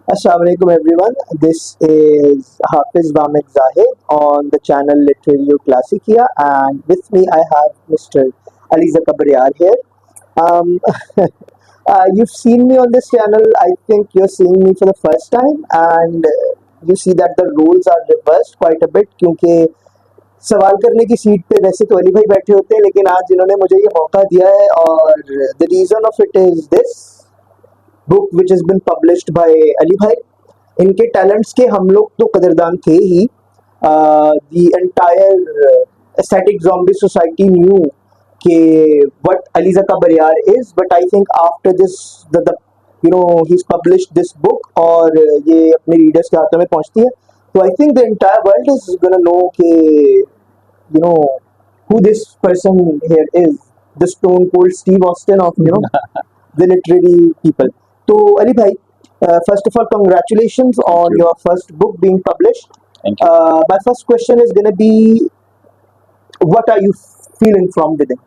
Assalamualaikum everyone. This is Hafiz Vamik Zahid on the channel Literary Classicia, and with me I have Mr. Aliza Kabriyar here. Um, you've seen me on this channel. I think you're seeing me for the first time, and you see that the roles are reversed quite a bit क्योंकि सवाल करने की seat पे वैसे तो अली भाई बैठे होते हैं, लेकिन आज इन्होंने मुझे ये मौका दिया है और the reason of it is this book which has been published by Ali Bhai. इनके टैलेंट्स के हम लोग तो कदरदान थे ही. The entire aesthetic zombie society knew कि व्हाट अलीजा का बरियार is, but I think after this the you know he published this book और ये अपने रीडर्स के हाथों में पहुंचती है, तो I think the entire world is gonna know कि you know who this person here is, the stone cold Steve Austin of the literary people. So Ali bhai, first of all, congratulations on you. your first book being published. Thank you. My first question is going to be, what are you feeling from within?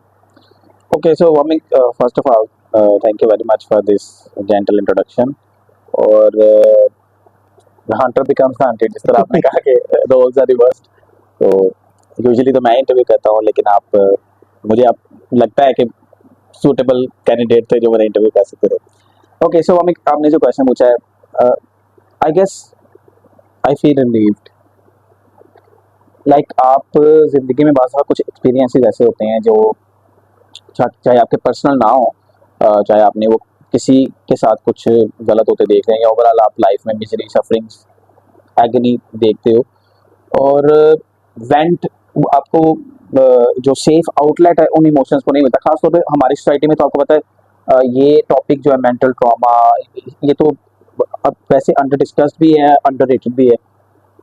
Okay, so Vamik, first of all, thank you very much for this gentle introduction. और Hunter becomes the hunted, जिस तरह आपने कहा कि roles are reversed, तो usually तो मैं interview करता हूँ, लेकिन मुझे आप लगता है कि सूटेबल कैंडिडेट थे जो मेरा इंटरव्यू कर सकते थे. ओके, सो Vamik, आपने जो क्वेश्चन पूछा है, I guess I feel relieved. Like आप जिंदगी में बहुत सारा कुछ एक्सपीरियंसेस ऐसे होते हैं जो चाहे आपके पर्सनल ना हो, चाहे आपने वो किसी के साथ कुछ गलत होते देख रहे हैं, या ओवरऑल आप लाइफ में मिजरी, सफरिंग्स, एगनी देखते हो, और वेंट आपको जो सेफ आउटलेट है उन इमोशंस को नहीं मिलता. खासतौर पे हमारी सोसाइटी में तो आपको पता है, ये टॉपिक जो है मेंटल ट्रॉमा, ये तो अब वैसे अंडर डिस्कस्ड भी है, अंडररेटेड भी है.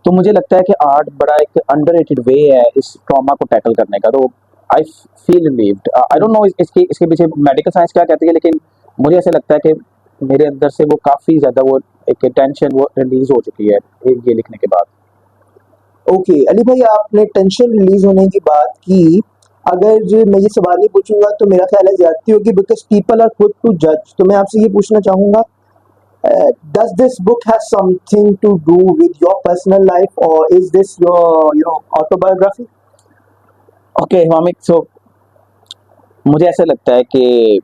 तो मुझे लगता है कि आर्ट बड़ा एक अंडररेटेड वे है इस ट्रॉमा को टैकल करने का. तो आई feel relieved. I don't know इसके पीछे मेडिकल साइंस क्या कहती है, लेकिन मुझे ऐसा लगता है कि मेरे अंदर से वो काफ़ी ज़्यादा वो एक टेंशन वो रिलीज हो चुकी है ये लिखने के बाद. ओके अली भाई, आपने टेंशन रिलीज होने की बात की. अगर मैं ये सवाल नहीं पूछूंगा तो मेरा ख्याल है ज्यादती होगी, बिकॉज पीपल आर खुद टू जज. तो मैं आपसे ये पूछना चाहूंगा, does this book has something to do with your personal life, or is this your autobiography? Okay Vamik, सो मुझे ऐसा लगता है कि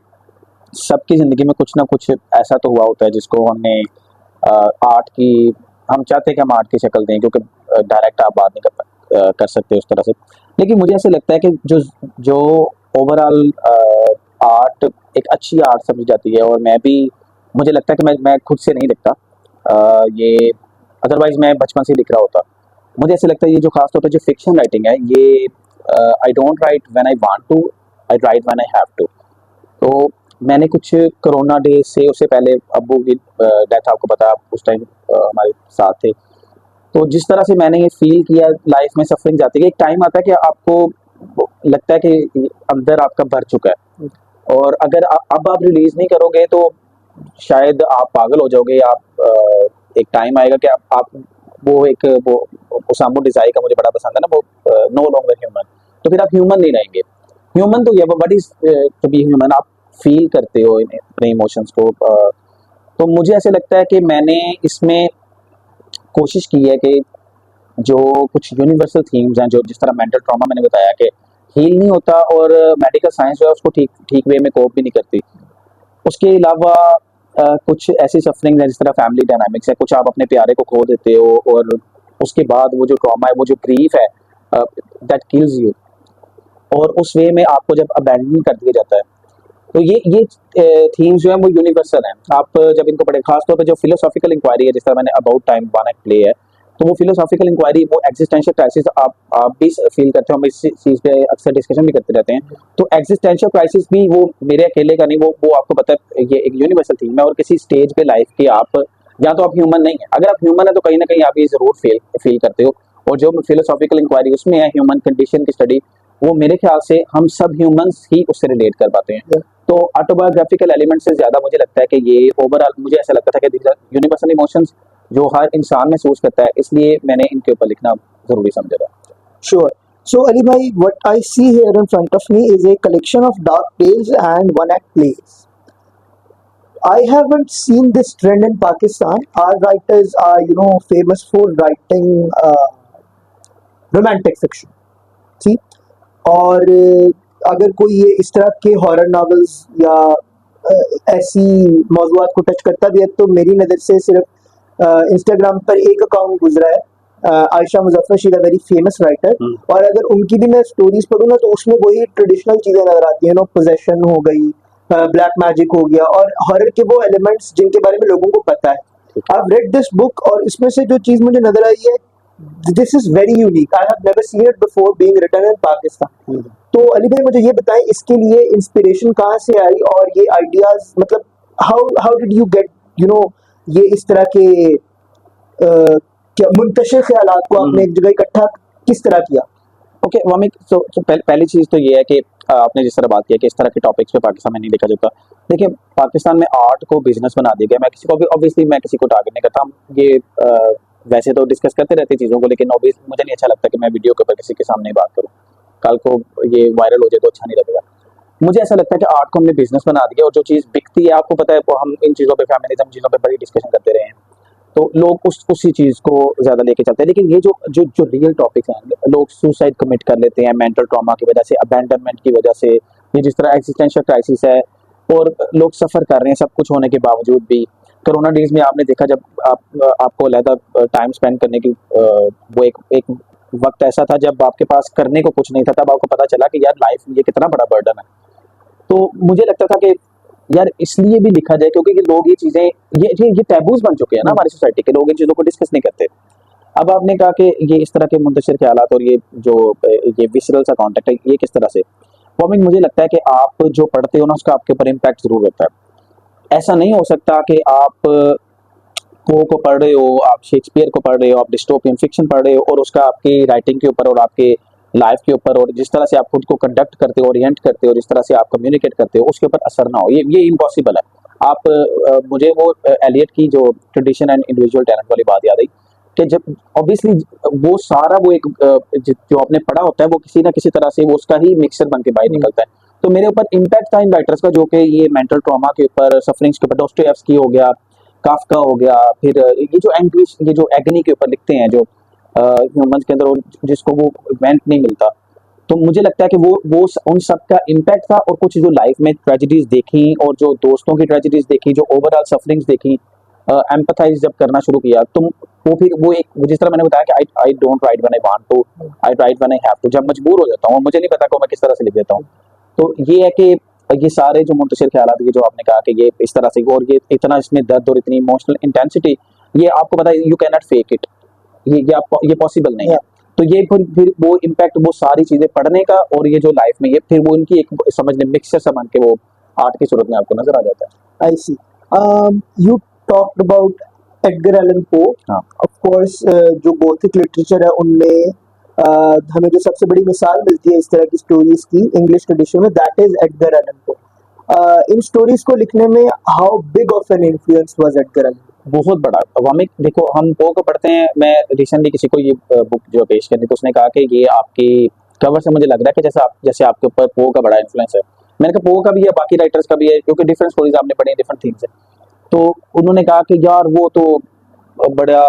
सबकी ज़िंदगी में कुछ ना कुछ ऐसा तो हुआ होता है जिसको हमने आर्ट की, हम चाहते हैं कि हम आर्ट की शक्ल दें, क्योंकि डायरेक्ट आप बात नहीं कर सकते उस तरह से. लेकिन मुझे ऐसा लगता है कि जो ओवरऑल आर्ट एक अच्छी आर्ट समझी जाती है, और मैं भी, मुझे लगता है कि मैं खुद से नहीं लिखता ये, अदरवाइज मैं बचपन से लिख रहा होता. मुझे ऐसा लगता है ये जो खास तौर पर जो फिक्शन राइटिंग है, ये I don't write when I want to, I write when I have to. तो मैंने कुछ कोरोना डेज से, उससे पहले अब्बू की डेथ, आपको पता है, आप उस टाइम हमारे साथ थे. तो जिस तरह से मैंने ये फील किया, लाइफ में सफरिंग जाती है, एक टाइम आता है कि आपको लगता है कि अंदर आपका भर चुका है, और अगर अब आप रिलीज नहीं करोगे तो शायद आप पागल हो जाओगे, या आप एक टाइम आएगा कि आप वो ओसामू डिजाई का मुझे बड़ा पसंद है ना, वो नो लॉन्गर ह्यूमन, तो फिर आप ह्यूमन नहीं रहेंगे. ह्यूमन तो ये what is to be human, आप फील करते हो अपने इमोशंस को. तो मुझे ऐसे लगता है कि मैंने इसमें कोशिश की है कि जो कुछ यूनिवर्सल थीम्स हैं, जो जिस तरह मेंटल ट्रॉमा मैंने बताया कि हील नहीं होता, और मेडिकल साइंस जो है उसको ठीक वे में कोप भी नहीं करती. उसके अलावा कुछ ऐसी सफरिंग है, जिस तरह फैमिली डायनामिक्स है, कुछ आप अपने प्यारे को खो देते हो, और उसके बाद वो जो ट्रॉमा है, वो जो ग्रीफ है, दैट किल्स यू, और उस वे में आपको जब अबैंडन कर दिया जाता है. तो ये थीम्स जो है वो यूनिवर्सल हैं. आप जब इनको पढ़े, खासतौर पर जो फिलोसॉफिकल इंक्वायरी है, जिस तरह मैंने about time one act play है, तो वो फिलोसॉफिकल इंक्वायरी, वो एग्जिस्टेंशियल क्राइसिस आप भी फील करते हो, हम इस चीज़ पे अक्सर डिस्कशन भी करते रहते हैं. तो एग्जिस्टेंशियल क्राइसिस भी वो मेरे अकेले का नहीं, वो आपको पता है ये एक यूनिवर्सल थीम है, और किसी स्टेज पे लाइफ के आप, या तो आप ह्यूमन नहीं है, अगर आप ह्यूमन है तो कहीं ना कहीं आप ये ज़रूर फील करते हो. और जो फिलोसॉफिकल इंक्वायरी उसमें है, ह्यूमन कंडीशन की स्टडी, वो मेरे ख्याल से हम सब ह्यूमंस ही उससे रिलेट कर पाते हैं. तो ऑटोबायोग्राफिकल एलिमेंट से ज़्यादा मुझे लगता है कि ये ओवरऑल, मुझे ऐसा लगता था कि यूनिवर्सल इमोशंस जो हर इंसान महसूस करता है, इसलिए मैंने इनके ऊपर लिखना ज़रूरी समझा था. Sure. So Ali bhai, what I see here in front of me is a collection of dark tales and one act plays. I haven't seen this trend in Pakistan. Our writers are, famous for writing romantic fiction. ठीक, और अगर कोई ये इस तरह के horror novels या ऐसी मौज़ूआत को टच करता भी है तो मेरी नज़र से सिर्फ इंस्टाग्राम पर एक अकाउंट गुजरा है, Ayesha Muzaffar, she is a very famous writer, और अगर उनकी भी मैं स्टोरीज पढ़ूँ ना तो उसमें वही ट्रेडिशनल चीज़ें नज़र आती हैं, पोजेशन हो गई, ब्लैक मैजिक हो गया, और हॉरर के वो एलिमेंट्स जिनके बारे में लोगों को पता है। आई रेड दिस बुक और इसमें से जो चीज़ मुझे नज़र आई है, this is very unique, I have never seen it before being written in Pakistan. तो अली भाई मुझे ये बताएं, इसके लिए इंस्पिरेशन कहाँ से आई और ये आइडियाज, मतलब how how did you get ये इस तरह के क्या मुंतशिर ख्यालात को आपने एक जगह इकट्ठा किस तरह किया? ओके वामिक, so पहली चीज़ तो ये है कि आपने जिस तरह बात किया कि इस तरह के टॉपिक्स पे पाकिस्तान में नहीं देखा जाता। देखिए, पाकिस्तान में आर्ट को बिजनेस बना दिया गया। मैं किसी को भी ऑब्वियसली मैं किसी को टारगेट नहीं करता। हम ये वैसे तो डिस्कस करते रहते चीज़ों को, लेकिन ऑब्वियसली मुझे नहीं अच्छा लगता कि मैं वीडियो के ऊपर किसी के सामने बात करूँ। कल को ये वायरल हो जाए तो अच्छा नहीं लगेगा। मुझे ऐसा लगता है कि आर्ट को हमने बिजनेस बना दिया, और जो चीज़ बिकती है, आपको पता है, वो हम इन चीज़ों पे, फेमिनिज्म चीज़ों पे बड़ी डिस्कशन करते रहे हैं, तो लोग उसी चीज़ को ज़्यादा लेके चलते हैं। लेकिन ये जो जो जो रियल टॉपिक्स हैं, लोग सुसाइड कमिट कर लेते हैं मेंटल ट्रॉमा की वजह से, अबैंडनमेंट की वजह से, ये जिस तरह एक्जिस्टेंशियल क्राइसिस है, और लोग सफ़र कर रहे हैं सब कुछ होने के बावजूद भी। कोरोना डेज़ में आपने देखा, जब आपको अलहदा टाइम स्पेंड करने की वो एक वक्त ऐसा था जब आपके पास करने को कुछ नहीं था, तब आपको पता चला कि यार लाइफ ये कितना बड़ा बर्डन है। तो मुझे लगता था कि यार इसलिए भी लिखा जाए क्योंकि ये लोग ये चीज़ें, ये टैबूज बन चुके हैं ना हमारी सोसाइटी के, लोग इन चीज़ों को डिस्कस नहीं करते। अब आपने कहा कि ये इस तरह के मुंतशिर ख्यालात और ये जो ये विसरल सा कॉन्टेक्ट है, ये किस तरह से, वो मुझे लगता है कि आप जो पढ़ते हो ना, उसका आपके ऊपर इम्पैक्ट ज़रूर होता है। ऐसा नहीं हो सकता कि आप को पढ़ रहे हो, आप शेक्सपियर को पढ़ रहे हो, आप डिस्टोपियन फिक्शन पढ़ रहे हो, और उसका आपकी राइटिंग के ऊपर और आपके लाइफ के ऊपर और जिस तरह से आप खुद को कंडक्ट करते हो, ओरिएंट करते हो, जिस तरह से आप कम्युनिकेट करते हो, उसके ऊपर असर ना हो। ये इम्पॉसिबल है। आप मुझे वो एलियट की जो ट्रेडिशन एंड इंडिविजुअल टैलेंट वाली बात याद आई कि जब ऑब्वियसली वो सारा वो एक जो आपने पढ़ा होता है, वो किसी ना किसी तरह से वो उसका ही मिक्सर बन के बाहर निकलता है। तो मेरे ऊपर इम्पैक्ट था इन राइटर्स का, जो कि ये मेंटल ट्रॉमा के ऊपर, सफरिंग्स के ऊपर, डॉस्टोयेव्स्की हो गया, काफ्का हो गया, फिर ये जो एंग्विश, ये जो एगनी के ऊपर लिखते हैं, जो ह्यूमंस के अंदर, और जिसको वो वेंट नहीं मिलता। तो मुझे लगता है कि वो उन सब का इम्पैक्ट था, और कुछ जो लाइफ में ट्रेजेडीज देखी, और जो दोस्तों की ट्रेजेडीज देखी, जो ओवरऑल सफरिंग्स देखी, एम्पथाइज जब करना शुरू किया, तो वो फिर वो एक, जिस तरह मैंने बताया कि I don't write when I want to, I write when I have to. जब मजबूर हो जाता हूँ और मुझे नहीं पता कि मैं किस तरह से लिख देता हूँ। तो ये है कि ये सारे जो मुंतशिर ख्यालात, ये जो आपने कहा कि ये इस तरह से, और ये इतना इसमें दर्द और इतनी इमोशनल इंटेंसिटी, ये आपको पता है, you can not fake it, ये पॉसिबल नहीं है। तो ये फिर वो इम्पैक्ट, वो सारी चीजें पढ़ने का, और ये जो लाइफ में ये फिर वो इनकी एक समझने मिक्सचर सा बन के वो आर्ट की सूरत में आपको नजर आ जाता है। I see. You talked about Edgar Allan Poe. हाँ, Of course, जो गॉथिक लिटरेचर है उनमें हमें जो सबसे बड़ी मिसाल मिलती है इस तरह की स्टोरीज की इंग्लिश ट्रेडिशन में, that is Edgar Allan Poe. In stories को लिखने में how big of an influence was Edgar Allan? बहुत बड़ा। अब हमें देखो, हम पो को पढ़ते हैं, मैं रिसेंटली किसी को ये बुक जो पेश करनी, तो उसने कहा कि ये आपकी कवर से मुझे लग रहा है कि जैसे आपके ऊपर पो का बड़ा इन्फ्लुएंस है। मैंने कहा पो का भी है, बाकी राइटर्स का भी है, क्योंकि डिफरेंट स्टोरीज आपने पढ़ी, डिफरेंट थीम्स है। तो उन्होंने कहा कि यार वो तो बड़ा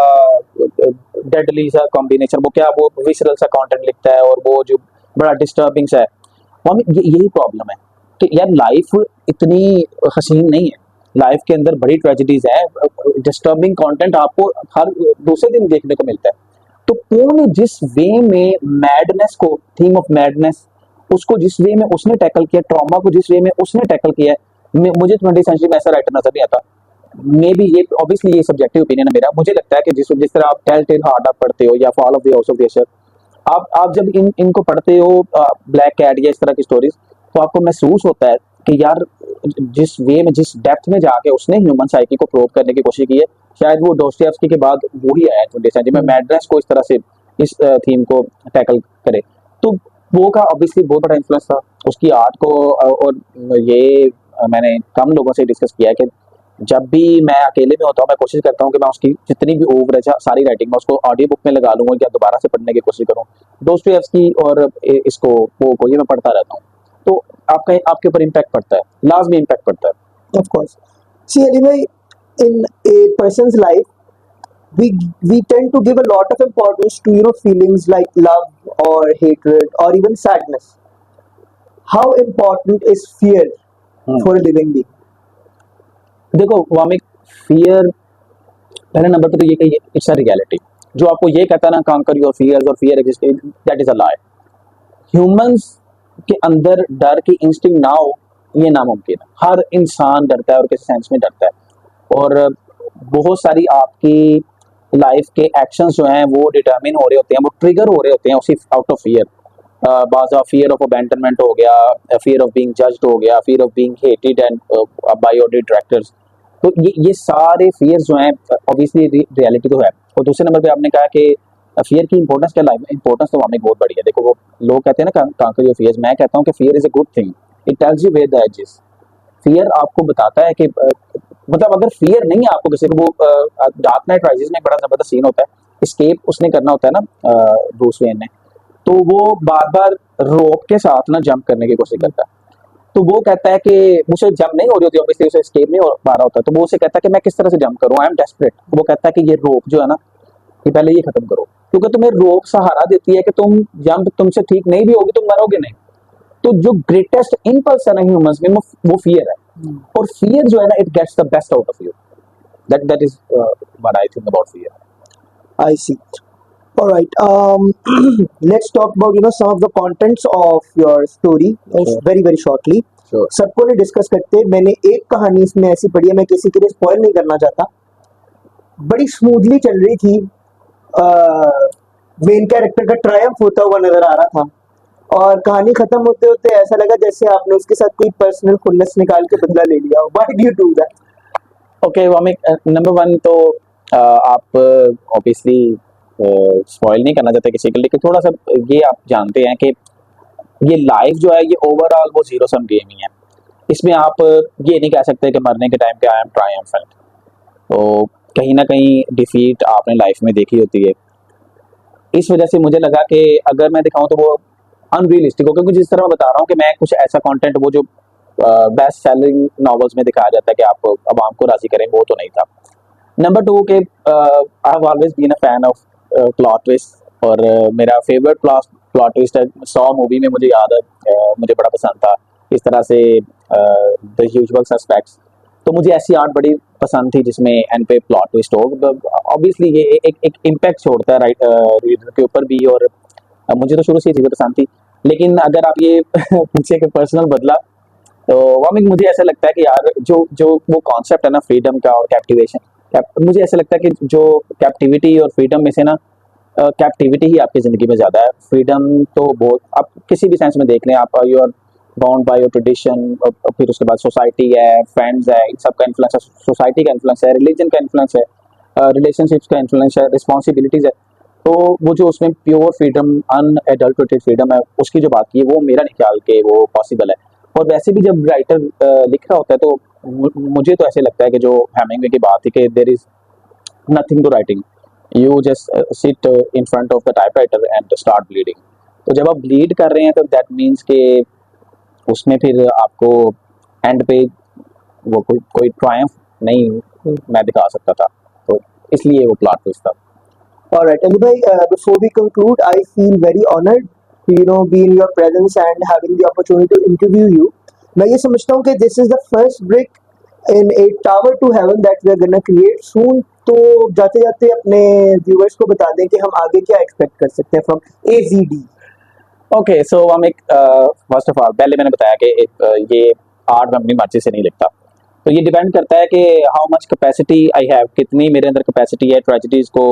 डेडली सा कॉम्बिनेशन, वो क्या, वो विसरल सा कंटेंट लिखता है, और वो जो बड़ा डिस्टर्बिंग सा है। हमें यही प्रॉब्लम है कि यार लाइफ इतनी हसीन नहीं है, लाइफ के अंदर बड़ी ट्रेजेडीज है, डिस्टर्बिंग कंटेंट आपको हर दूसरे दिन देखने को मिलता है। तो पो ने जिस वे में मैडनेस को, थीम ऑफ मैडनेस, उसको जिस वे में उसने टैकल किया, ट्रॉमा को जिस वे में उसने टैकल किया है, मुझे 20th सेंचुरी में ऐसा राइटर नजर नहीं आता। मे बी ये ऑब्वियसली ये सब्जेक्टिव ओपिनियन है मेरा। मुझे लगता है कि जिस तरह आप टेल हार्ट आप पढ़ते हो, या fall of the house of the Asher, आप जब इनको पढ़ते हो, ब्लैक कैट या इस तरह की स्टोरीज, तो आपको महसूस होता है कि यार जिस वे में, जिस डेप्थ में जाके उसने ह्यूमन साइकी को प्रोव करने की कोशिश की है, शायद वो डॉस्टोयेव्स्की के बाद वो ही आया 20th सेंचुरी में, मैड्रेस को इस तरह से इस थीम को टैकल करे। तो वो का ऑब्वियसली बहुत बड़ा इन्फ्लुएंस था उसकी आर्ट को। और ये मैंने कम लोगों से डिस्कस किया है कि जब भी मैं अकेले में होता हूँ, मैं कोशिश करता हूँ कि मैं उसकी जितनी भी ओवर सारी राइटिंग मैं उसको ऑडियो बुक में लगा लूँगा, या दोबारा से पढ़ने की कोशिश करूँ डॉस्टोयेव्स्की और इसको को ये मैं पढ़ता रहता हूँ। तो आपके ऊपर इम्पैक्ट पड़ता है, लाजमी इम्पैक्ट पड़ता है। Of course. See, anyway, in a person's life, we tend to give a lot of importance to feelings like love or hatred or even sadness. How important is fear hmm, for a living being? देखो Wamiq, fear पहले number पे तो ये कि it's a reality. जो आपको ये कहता है ना कांकर योर फियर्स और fear exist, that is a lie. Humans के अंदर डर की इंस्टिंक्ट ना हो, ये नामुमकिन है। हर इंसान डरता है और किसी सेंस में डरता है। और बहुत सारी आपकी लाइफ के एक्शंस जो हैं वो डिटरमिन हो रहे होते हैं, वो ट्रिगर हो रहे होते हैं उसी आउट ऑफ फियर। बाजा फियर ऑफ अबैंडनमेंट हो गया, फियर ऑफ बीइंग जज्ड हो गया, fear of being hated and by your detractors. तो ये सारे फियर्स जो हैं ऑब्वियसली रियलिटी तो है। और दूसरे नंबर पे आपने कहा कि फियर की इंपॉर्टेंस क्या, लाइफ में इंपॉर्टेंस तो हमें बहुत बड़ी है। देखो वो लोग कहते हैं ना कांकर योर फियर्स, मैं कहता हूँ कि fear is a good thing, it tells you where the edge is. Fear आपको बताता है कि मतलब अगर फियर नहीं है आपको किसी को, वो डार्क नाइट राइजेस में एक बड़ा जबरदस्त सीन होता है, स्केप उसने करना होता है ना ब्रूस वेन ने, तो वो बार बार रोप के साथ ना जंप करने की कोशिश करता है। तो वो कहता है कि मुझे जंप नहीं हो रही होती, ऑब्वियसली उसे स्केप नहीं हो पा रहा होता, तो वो उसे कहता है कि मैं किस तरह से जंप करूं, आई एम डेस्परेट। वो कहता है कि ये रोप जो है ना, कि पहले ये खत्म करो, क्योंकि तुम्हें रोप सहारा देती है कि तुम जंप तुमसे ठीक नहीं भी होगी, तुम मरोगे नहीं। तो जो ग्रेटेस्ट इम्पल्स है ना ह्यूमंस में, वो फियर है। और फियर जो है ना, it gets the best out of you. That is what I think about fear. I see. All right. Let's talk about some of the contents of your story, sure very very shortly. Sure. सबको नहीं discuss करते। मैंने एक कहानी इसमें ऐसी पढ़ी है, मैं किसी के लिए स्पॉइल नहीं करना चाहता। बड़ी स्मूथली चल रही थी, मेन कैरेक्टर का ट्रायम्फ होता हुआ नजर आ रहा था, और कहानी खत्म होते होते ऐसा लगा जैसे आपने उसके साथ कोई पर्सनल खुन्नस निकाल के बदला ले लिया। Why do you do that? Okay Wamiq, number one तो आप ऑब्वियसली स्पॉइल नहीं करना चाहते किसी के लिए, लेकिन थोड़ा सा ये आप जानते हैं कि ये लाइफ जो है ये ओवरऑल वो जीरो सम गेम ही है। इसमें आप ये नहीं कह सकते कि मरने के टाइम पे आई एम ट्रायम्फेंट। तो कहीं ना कहीं डिफीट आपने लाइफ में देखी होती है। इस वजह से मुझे लगा कि अगर मैं दिखाऊं तो वो अनरियलिस्टिक हो, क्योंकि जिस तरह मैं बता रहा हूँ कि मैं कुछ ऐसा कंटेंट, वो जो बेस्ट सेलिंग नॉवेल्स में दिखाया जाता है कि आप आवाम को राजी करें, वो तो नहीं था। नंबर टू के I have always been a fan of plot twist, और मेरा फेवरेट प्लॉट ट्विस्ट है सॉ मूवी में, मुझे याद है मुझे बड़ा पसंद था। इस तरह से द यूजुअल सस्पेक्ट्स, तो मुझे ऐसी आर्ट बड़ी पसंद थी जिसमें एंड पे प्लॉट ट्विस्ट हो। ऑब्वियसली ये एक इम्पैक्ट छोड़ता है राइट रीडर के ऊपर भी, और मुझे तो शुरू से ये चीज़ें पसंद थी। लेकिन अगर आप ये पूछे कि पर्सनल बदला, तो वामिक मुझे ऐसा लगता है कि यार जो जो वो कॉन्सेप्ट है ना फ्रीडम का और कैप्टिवेशन, मुझे ऐसा लगता है कि जो कैप्टिविटी और फ्रीडम में से ना कैप्टिविटी ही आपकी ज़िंदगी में ज़्यादा है। फ्रीडम तो बहुत, आप किसी भी सेंस में देख लें, आप you are bound by your tradition, फिर उसके बाद सोसाइटी है, फ्रेंड्स है, इन सब का इन्फ्लुएंस है, सोसाइटी का इन्फ्लुएंस है, रिलीजन का इन्फ्लुएंस है, रिलेशनशिप्स का इन्फ्लुएंस है, रिस्पॉन्सिबिलिटीज़ है। तो वो जो उसमें प्योर फ्रीडम, अनएडल्टरेटेड फ्रीडम है, उसकी जो बात की है, वो मेरा नहीं ख्याल कि वो पॉसिबल है। और वैसे भी जब राइटर लिख रहा होता है तो मुझे तो ऐसे लगता है कि जो हेमिंगवे की बात थी कि there is nothing to writing, you just sit in front of the typewriter and start bleeding. तो जब आप ब्लीड कर रहे हैं तो दैट मीन्स कि उसमें फिर आपको एंड पे वो कोई ट्रायम्फ नहीं मैं दिखा सकता था, तो इसलिए वो प्लॉट ट्विस्ट था। All right, Ali bhai, before we conclude, I feel very honored to be in your presence and having the opportunity to interview you. मैं ये समझता हूँ कि this is the first brick in a tower to heaven that we are gonna create soon. तो जाते जाते अपने viewers को बता दें कि हम आगे क्या expect कर सकते हैं from AZD. ओके सो हम एक फर्स्ट ऑफ ऑल पहले मैंने बताया कि ये आर्ट मैं अपनी मर्जी से नहीं लिखता। तो ये डिपेंड करता है कि how much capacity I have, कितनी मेरे अंदर कैपेसिटी है ट्रेजेडीज को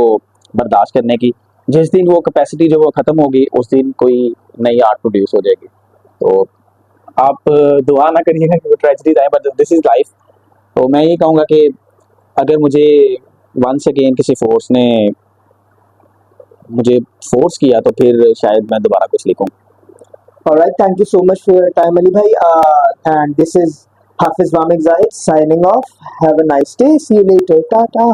बर्दाश्त करने की। जिस दिन वो कैपेसिटी जो वो खत्म होगी, उस दिन कोई नई आर्ट प्रोड्यूस हो जाएगी। तो आप दुआ ना करिएगा कि वो ट्रेजेडीज आए, बट दिस इज लाइफ। तो मैं ये कहूँगा कि अगर मुझे वंस अगेन किसी फोर्स ने मुझे फोर्स किया तो फिर शायद मैं दोबारा कुछ लिखूँ। All right, thank you so much for your time, Ali bhai. And this is Hafiz Vamik Zahid signing off. Have a nice day. See you later. Tata.